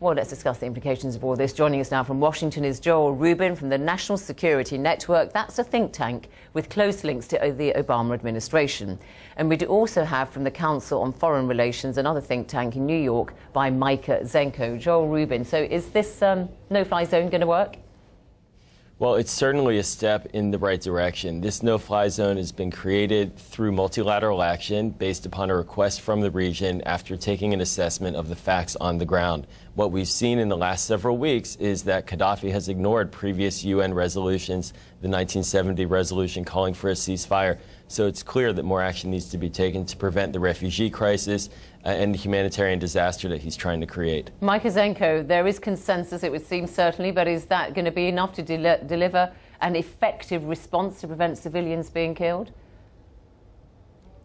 Well, let's discuss the implications of all this. Joining us now from Washington is Joel Rubin from the National Security Network. That's a think tank with close links to the Obama administration. And we do also have from the Council on Foreign Relations another think tank in New York by Micah, Zenko. Joel Rubin, so is this no-fly zone going to work? Well, it's certainly a step in the right direction. This no-fly zone has been created through multilateral action based upon a request from the region after taking an assessment of the facts on the ground. What we've seen in the last several weeks is that Gaddafi has ignored previous UN resolutions, the 1970 resolution calling for a ceasefire. So it's clear that more action needs to be taken to prevent the refugee crisis and the humanitarian disaster that he's trying to create. Micah, Zenko, there is consensus, it would seem, certainly, but is that going to be enough to deliver an effective response to prevent civilians being killed?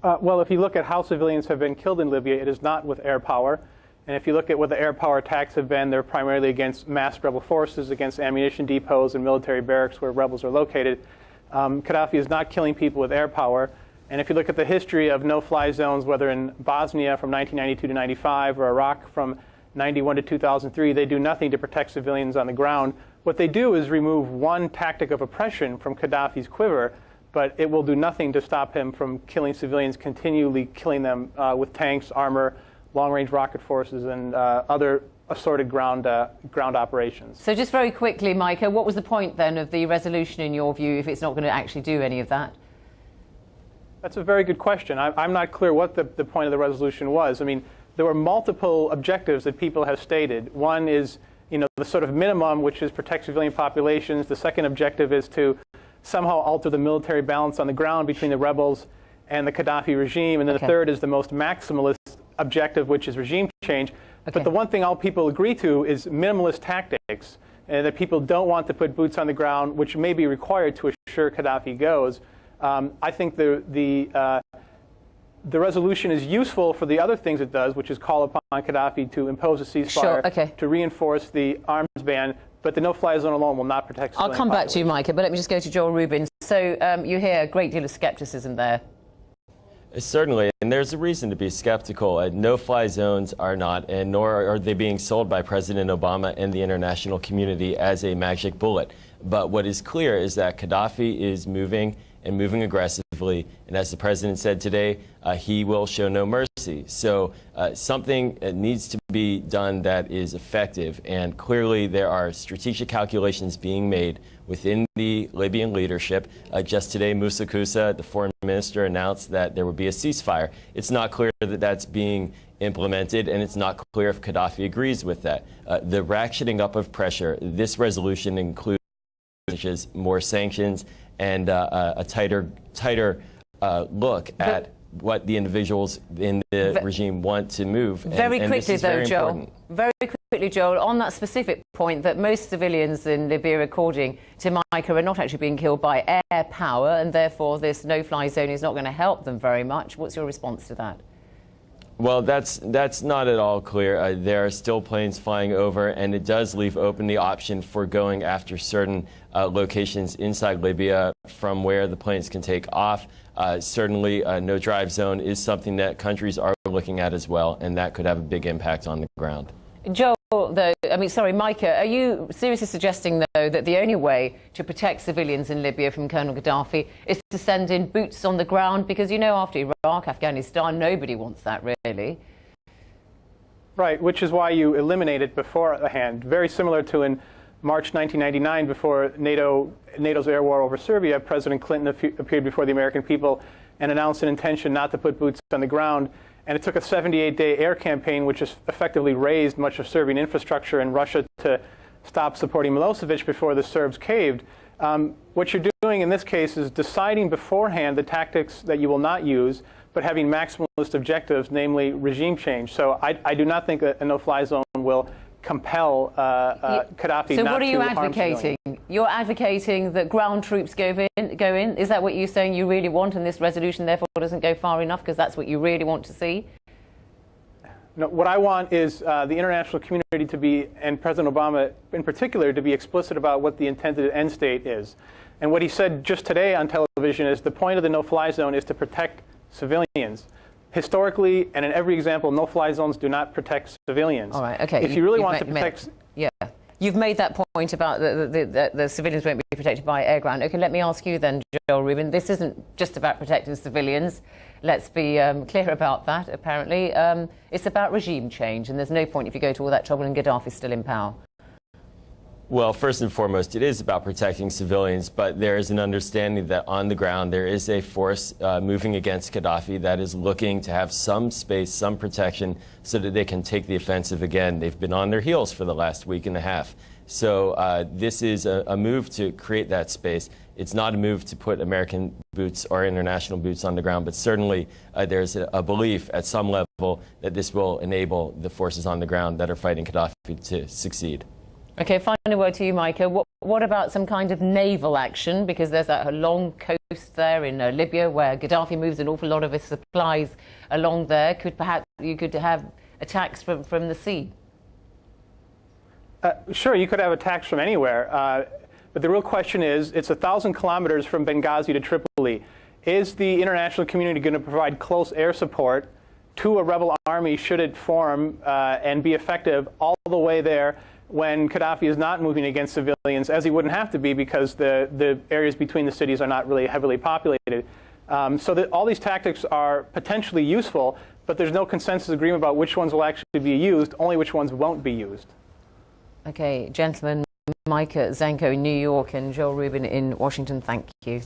Well, if you look at how civilians have been killed in Libya, it is not with air power. And if you look at what the air power attacks have been, they're primarily against masked rebel forces, against ammunition depots and military barracks where rebels are located. Gaddafi is not killing people with air power. And if you look at the history of no-fly zones, whether in Bosnia from 1992 to 95 or Iraq from 91 to 2003, they do nothing to protect civilians on the ground. What they do is remove one tactic of oppression from Gaddafi's quiver, but it will do nothing to stop him from killing civilians, continually killing them with tanks, armor, long-range rocket forces, and other assorted ground operations. So just very quickly, Micah, what was the point then of the resolution in your view if it's not going to actually do any of that? That's a very good question. I'm not clear what the point of the resolution was. I mean, there were multiple objectives that people have stated. One is, the sort of minimum, which is protect civilian populations. The second objective is to somehow alter the military balance on the ground between the rebels and the Gaddafi regime. And then the third is the most maximalist objective, which is regime change. But the one thing all people agree to is minimalist tactics, and that people don't want to put boots on the ground, which may be required to assure Gaddafi goes. I think the resolution is useful for the other things it does, which is call upon Gaddafi to impose a ceasefire, to reinforce the arms ban, but the no-fly zone alone will not protect civilian I'll come back to you, Micah, but let me just go to Joel Rubin. So you hear a great deal of skepticism there. Certainly, and there's a reason to be skeptical. No-fly zones are not, and nor are they being sold by President Obama and the international community as a magic bullet. But what is clear is that Gaddafi is moving and moving aggressively, and as the president said today, he will show no mercy. So something needs to be done that is effective, and clearly there are strategic calculations being made within the Libyan leadership. Just today, Moussa Koussa, the foreign minister, announced that there would be a ceasefire. It's not clear that that's being implemented, and it's not clear if Gaddafi agrees with that. The ratcheting up of pressure, this resolution includes more sanctions and a tighter look at what the individuals in the regime want to move. Very quickly, though, Joel. Very quickly, Joel, on that specific point that most civilians in Libya, according to Micah, are not actually being killed by air power, and therefore this no-fly zone is not going to help them very much. What's your response to that? Well, that's not at all clear. There are still planes flying over, and it does leave open the option for going after certain locations inside Libya from where the planes can take off. Certainly, a no-drive zone is something that countries are looking at as well, and that could have a big impact on the ground. Joel, though, Micah, are you seriously suggesting, though, that the only way to protect civilians in Libya from Colonel Gaddafi is to send in boots on the ground? Because, after Iraq, Afghanistan, nobody wants that, really. Right, which is why you eliminate it beforehand. Very similar to in March 1999, before NATO's air war over Serbia, President Clinton appeared before the American people and announced an intention not to put boots on the ground. And it took a 78-day air campaign, which has effectively razed much of Serbian infrastructure in Russia, to stop supporting Milosevic before the Serbs caved. What you're doing in this case is deciding beforehand the tactics that you will not use, but having maximalist objectives, namely regime change. So I do not think a no-fly zone will compel Gaddafi not to harm civilians. So what are you advocating? You're advocating that ground troops go in? Is that what you're saying you really want, and this resolution therefore doesn't go far enough because that's what you really want to see? No, what I want is the international community to be, and President Obama in particular, to be explicit about what the intended end state is. And what he said just today on television is the point of the no-fly zone is to protect civilians. historically and in every example, no-fly zones do not protect civilians. All right, okay. If you really want to protect... Yeah. You've made that point about the civilians won't be protected by air ground. Okay, let me ask you then, Joel Rubin. This isn't just about protecting civilians. Let's be clear about that, apparently. It's about regime change, and there's no point if you go to all that trouble and Gaddafi's still in power. Well, first and foremost, it is about protecting civilians, but there is an understanding that on the ground there is a force moving against Gaddafi that is looking to have some space, some protection, so that they can take the offensive again. They've been on their heels for the last week and a half. So this is a move to create that space. It's not a move to put American boots or international boots on the ground, but certainly there's a belief at some level that this will enable the forces on the ground that are fighting Gaddafi to succeed. Okay, final word to you, Micah. What about some kind of naval action? Because there's a long coast there in Libya where Gaddafi moves an awful lot of his supplies along there. Perhaps you could have attacks from the sea? Sure, you could have attacks from anywhere. But the real question is, it's 1,000 kilometers from Benghazi to Tripoli. Is the international community going to provide close air support to a rebel army should it form and be effective all the way there, when Gaddafi is not moving against civilians, as he wouldn't have to be because the areas between the cities are not really heavily populated. So that all these tactics are potentially useful, but there's no consensus agreement about which ones will actually be used, only which ones won't be used. Okay, gentlemen, Micah Zenko in New York and Joel Rubin in Washington, thank you.